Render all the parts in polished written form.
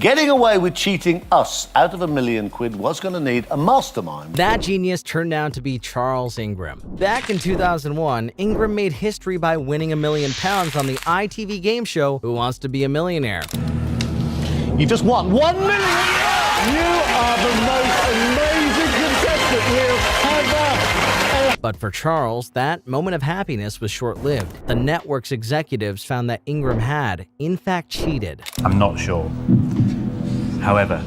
getting away with cheating us out of £1 million was going to need a mastermind. That genius turned out to be Charles Ingram. Back in 2001, Ingram made history by winning £1 million on the ITV game show Who Wants to Be a Millionaire. You just won £1 million! You are the most amazing contestant we've ever. But for Charles, that moment of happiness was short-lived. The network's executives found that Ingram had, in fact, cheated. I'm not sure. However.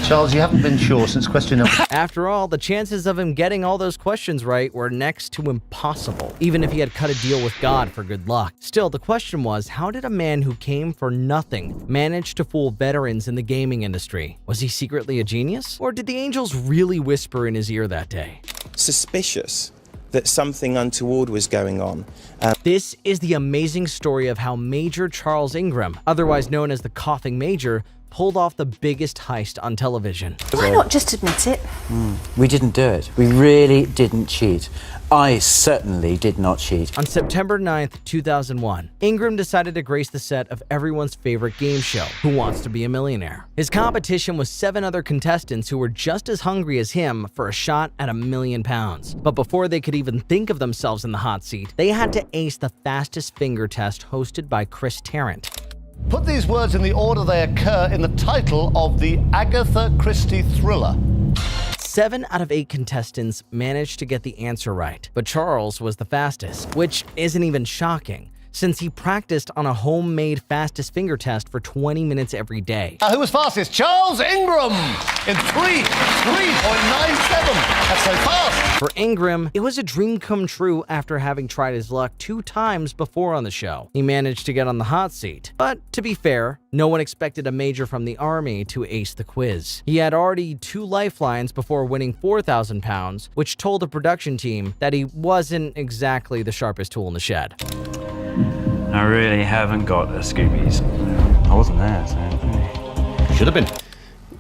Charles, you haven't been sure since question number... After all, the chances of him getting all those questions right were next to impossible, even if he had cut a deal with God for good luck. Still, the question was, how did a man who came for nothing manage to fool veterans in the gaming industry? Was he secretly a genius? Or did the angels really whisper in his ear that day? Suspicious that something untoward was going on. This is the amazing story of how Major Charles Ingram, otherwise known as the Coughing Major, pulled off the biggest heist on television. Why not just admit it? We didn't do it. We really didn't cheat. I certainly did not cheat. On September 9th, 2001, Ingram decided to grace the set of everyone's favorite game show, Who Wants to Be a Millionaire? His competition was 7 other contestants who were just as hungry as him for a shot at £1 million. But before they could even think of themselves in the hot seat, they had to ace the fastest finger test hosted by Chris Tarrant. Put these words in the order they occur in the title of the Agatha Christie thriller. 7 out of 8 contestants managed to get the answer right, but Charles was the fastest, which isn't even shocking, since he practiced on a homemade fastest finger test for 20 minutes every day. Who was fastest? Charles Ingram in 3.97. That's so fast. For Ingram, it was a dream come true after having tried his luck 2 times before on the show. He managed to get on the hot seat. But to be fair, no one expected a major from the army to ace the quiz. He had already 2 lifelines before winning £4,000, which told the production team that he wasn't exactly the sharpest tool in the shed. I really haven't got a Scoobies. I wasn't there, so... Should have been.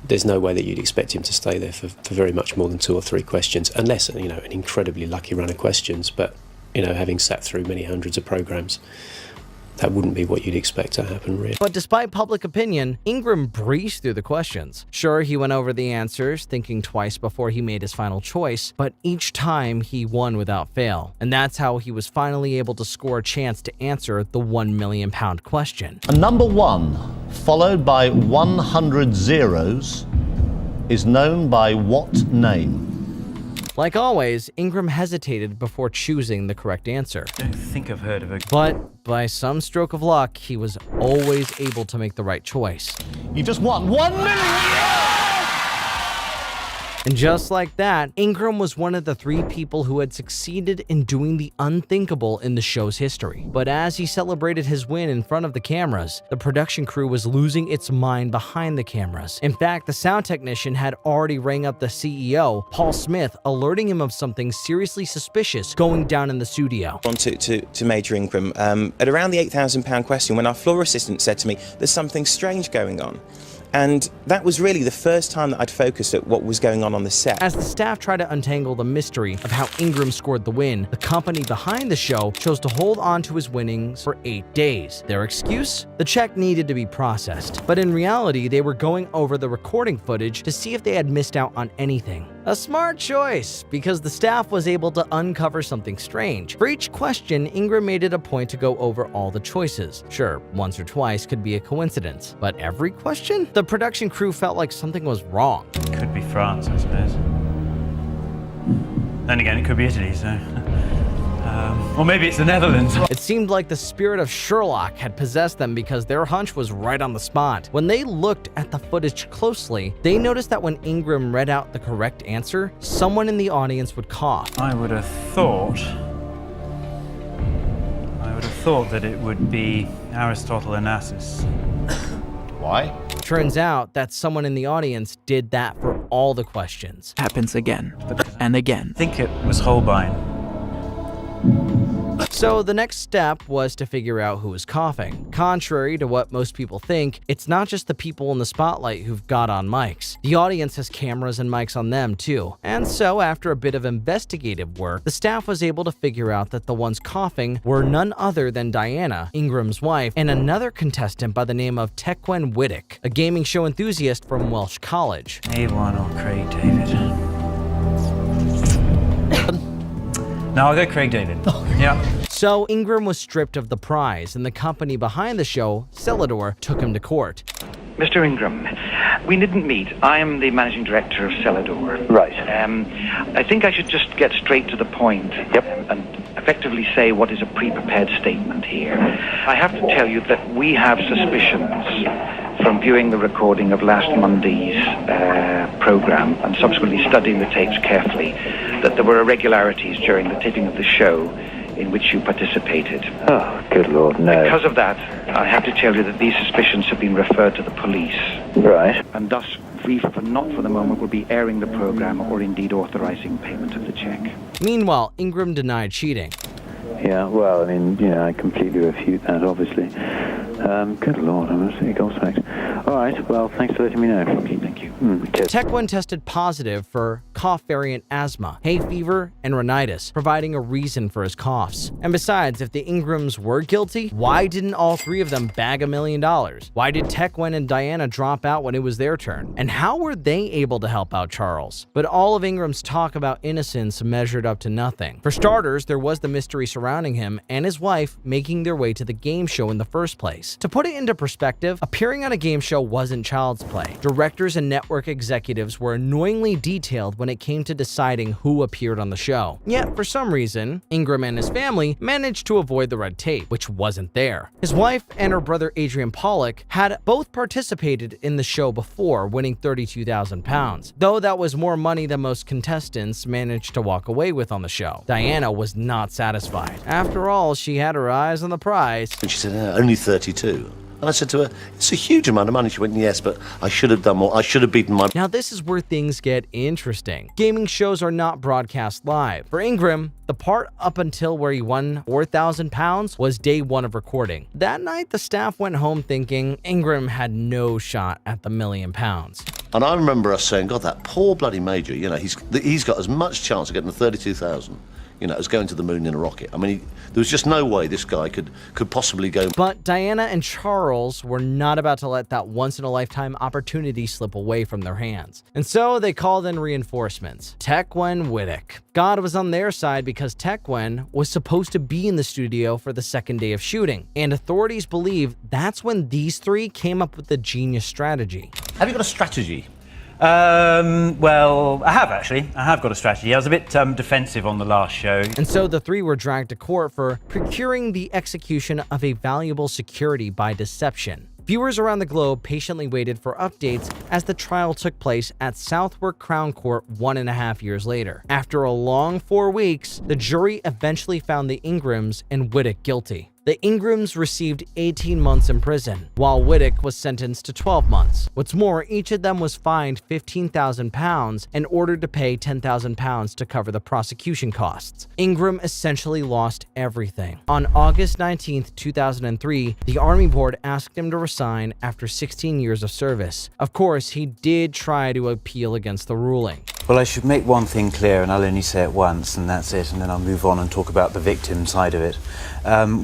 There's no way that you'd expect him to stay there for very much more than 2 or 3 questions, unless, an incredibly lucky run of questions. But, having sat through many hundreds of programs, that wouldn't be what you'd expect to happen, really. But despite public opinion, Ingram breezed through the questions. Sure, he went over the answers, thinking twice before he made his final choice, but each time he won without fail. And that's how he was finally able to score a chance to answer the £1 million question. A number 1, followed by 100 zeros, is known by what name? Like always, Ingram hesitated before choosing the correct answer. I don't think I've heard of it. But by some stroke of luck, he was always able to make the right choice. You just won £1 million! And just like that, Ingram was one of the 3 people who had succeeded in doing the unthinkable in the show's history. But as he celebrated his win in front of the cameras, the production crew was losing its mind behind the cameras. In fact, the sound technician had already rang up the CEO, Paul Smith, alerting him of something seriously suspicious going down in the studio. On to Major Ingram, at around the £8,000 question, when our floor assistant said to me, there's something strange going on. And that was really the first time that I'd focused at what was going on the set. As the staff tried to untangle the mystery of how Ingram scored the win, the company behind the show chose to hold on to his winnings for 8 days. Their excuse? The check needed to be processed. But in reality, they were going over the recording footage to see if they had missed out on anything. A smart choice, because the staff was able to uncover something strange. For each question, Ingram made it a point to go over all the choices. Sure, once or twice could be a coincidence, but every question? The production crew felt like something was wrong. Could be France, I suppose. Then again, it could be Italy, so... or maybe it's the Netherlands. It seemed like the spirit of Sherlock had possessed them because their hunch was right on the spot. When they looked at the footage closely, they noticed that when Ingram read out the correct answer, someone in the audience would cough. I would have thought that it would be Aristotle Onassis. Why? Turns out that someone in the audience did that for all the questions. Happens again and again. I think it was Holbein. So the next step was to figure out who was coughing. Contrary to what most people think, it's not just the people in the spotlight who've got on mics. The audience has cameras and mics on them too. And so after a bit of investigative work, the staff was able to figure out that the ones coughing were none other than Diana, Ingram's wife, and another contestant by the name of CHn&x, a gaming show enthusiast from Welsh College. A1 or Craig David? No, I'll go Craig David. Yeah. So Ingram was stripped of the prize, and the company behind the show, Celador, took him to court. Mr. Ingram, we didn't meet. I am the managing director of Celador. Right. I think I should just get straight to the point. Yep. And effectively say what is a pre-prepared statement here. I have to tell you that we have suspicions from viewing the recording of last Monday's program and subsequently studying the tapes carefully that there were irregularities during the taping of the show in which you participated. Oh, good Lord, no. Because of that, I have to tell you that these suspicions have been referred to the police. Right. And thus, we, not for the moment, will be airing the program or indeed authorizing payment of the check. Meanwhile, Ingram denied cheating. Yeah, well, I mean, you know, I completely refute that, obviously. Good Lord, I'm absolutely gobsmacked. All right, well, thanks for letting me know. Okay, thank you. CHn&x tested positive for cough variant asthma, hay fever, and rhinitis, providing a reason for his coughs. And besides, if the Ingrams were guilty, why didn't all three of them bag $1 million? Why did CHn&x and Diana drop out when it was their turn? And how were they able to help out Charles? But all of Ingram's talk about innocence measured up to nothing. For starters, there was the mystery surrounding him and his wife making their way to the game show in the first place. To put it into perspective, appearing on a game show wasn't child's play. Directors and network executives were annoyingly detailed when it came to deciding who appeared on the show. Yet, for some reason, Ingram and his family managed to avoid the red tape, which wasn't there. His wife and her brother Adrian Pollock had both participated in the show before, winning £32,000, though that was more money than most contestants managed to walk away with on the show. Diana was not satisfied. After all, she had her eyes on the prize. And she said, only 32. And I said to her, it's a huge amount of money. She went, yes, but I should have done more. I should have beaten my... Now this is where things get interesting. Gaming shows are not broadcast live. For Ingram, the part up until where he won £4,000 was day one of recording. That night, the staff went home thinking Ingram had no shot at the £1 million. And I remember us saying, God, that poor bloody Major, you know, he's got as much chance of getting the 32,000, you know, as going to the moon in a rocket. I mean, there was just no way this guy could possibly go. But Diana and Charles were not about to let that once-in-a-lifetime opportunity slip away from their hands. And so they called in reinforcements. CHn&x. God was on their side because CHn&x was supposed to be in the studio for the second day of shooting. And authorities believe that's when these three came up with the genius strategy. Have you got a strategy? Well, I have actually. I have got a strategy. I was a bit defensive on the last show. And so the three were dragged to court for procuring the execution of a valuable security by deception. Viewers around the globe patiently waited for updates as the trial took place at Southwark Crown Court 1.5 years later. After a long 4 weeks, the jury eventually found the Ingrams and Whittock guilty. The Ingrams received 18 months in prison, while Whittock was sentenced to 12 months. What's more, each of them was fined £15,000 and ordered to pay £10,000 to cover the prosecution costs. Ingram essentially lost everything. On August 19, 2003, the Army Board asked him to resign after 16 years of service. Of course, he did try to appeal against the ruling. Well, I should make one thing clear, and I'll only say it once, and that's it, and then I'll move on and talk about the victim side of it.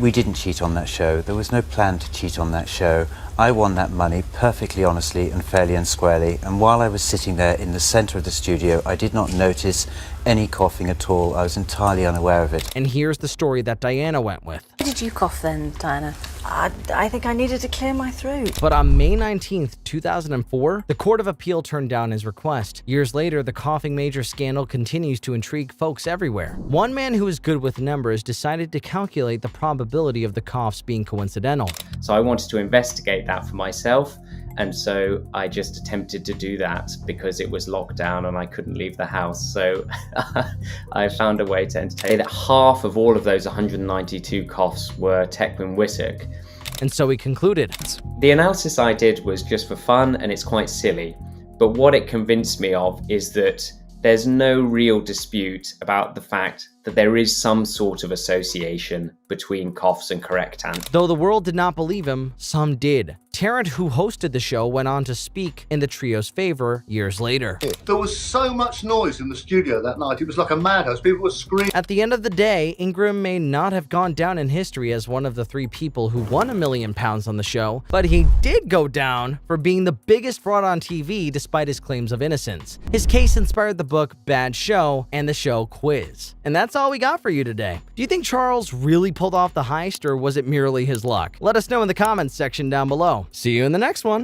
We didn't cheat on that show. There was no plan to cheat on that show. I won that money perfectly honestly and fairly and squarely, and while I was sitting there in the centre of the studio, I did not notice any coughing at all. I was entirely unaware of it. And here's the story that Diana went with. Why did you cough then, Diana? I think I needed to clear my throat. But on May 19, 2004, the Court of Appeal turned down his request. Years later, the coughing major scandal continues to intrigue folks everywhere. One man who is good with numbers decided to calculate the probability of the coughs being coincidental. So I wanted to investigate that for myself, and so I just attempted to do that because it was locked down and I couldn't leave the house. So I found a way to entertain that half of all of those 192 coughs were CHn&x. And so he concluded. The analysis I did was just for fun and it's quite silly, but what it convinced me of is that there's no real dispute about the fact that there is some sort of association between coughs and correct answers. Though the world did not believe him, some did. Tarrant, who hosted the show, went on to speak in the trio's favor years later. There was so much noise in the studio that night. It was like a madhouse. People were screaming. At the end of the day, Ingram may not have gone down in history as one of the 3 people who won £1 million on the show, but he did go down for being the biggest fraud on TV despite his claims of innocence. His case inspired the book Bad Show and the show Quiz. And that's all we got for you today. Do you think Charles really pulled off the heist, or was it merely his luck? Let us know in the comments section down below. See you in the next one.